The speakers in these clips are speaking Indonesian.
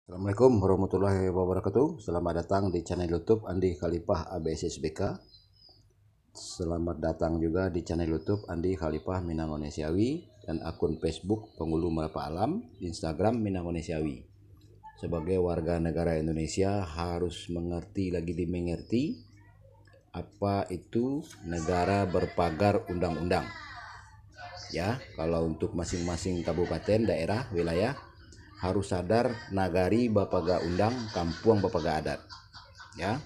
Assalamualaikum warahmatullahi wabarakatuh. Selamat datang di channel YouTube Andi Khalifah ABSSBK. Selamat datang juga di channel YouTube Andi Khalifah Minangkabau dan akun Facebook Penghulu Merapa Alam, Instagram Minangkabau. Sebagai warga negara Indonesia harus mengerti lagi dimengerti apa itu negara berpagar undang-undang. Ya, kalau untuk masing-masing kabupaten, daerah, wilayah harus sadar nagari bapaga undang, kampung bapaga adat. Ya.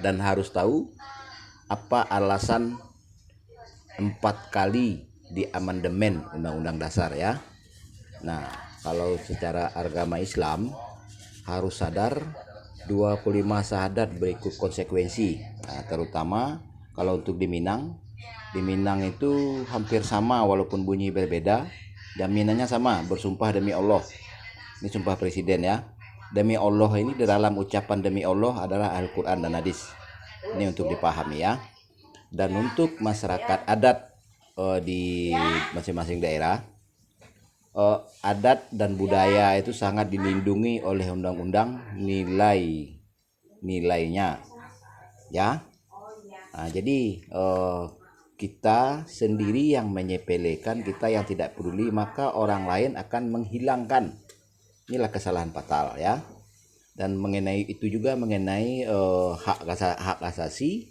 Dan harus tahu apa alasan 4 kali di amandemen Undang-Undang Dasar ya. Nah, kalau secara agama Islam harus sadar 25 syahadat berikut konsekuensi. Nah, terutama kalau untuk di Minang itu hampir sama walaupun bunyi berbeda. Jaminannya sama, bersumpah demi Allah. Ini sumpah presiden ya. Demi Allah ini di dalam ucapan demi Allah adalah Al-Quran dan Hadis. Ini untuk dipahami ya. Dan untuk masyarakat adat di masing-masing daerah, adat dan budaya itu sangat dilindungi oleh undang-undang nilainya ya. Nah, jadi kita sendiri yang menyepelekan, kita yang tidak peduli, maka orang lain akan menghilangkan. Inilah kesalahan fatal ya. Dan mengenai itu juga mengenai hak asasi,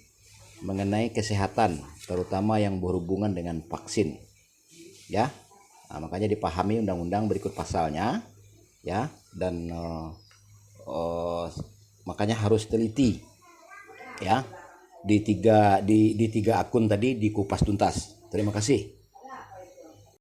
mengenai kesehatan, terutama yang berhubungan dengan vaksin ya. Nah, makanya dipahami undang-undang berikut pasalnya ya. Dan makanya harus teliti ya. Di tiga akun tadi dikupas tuntas. Terima kasih.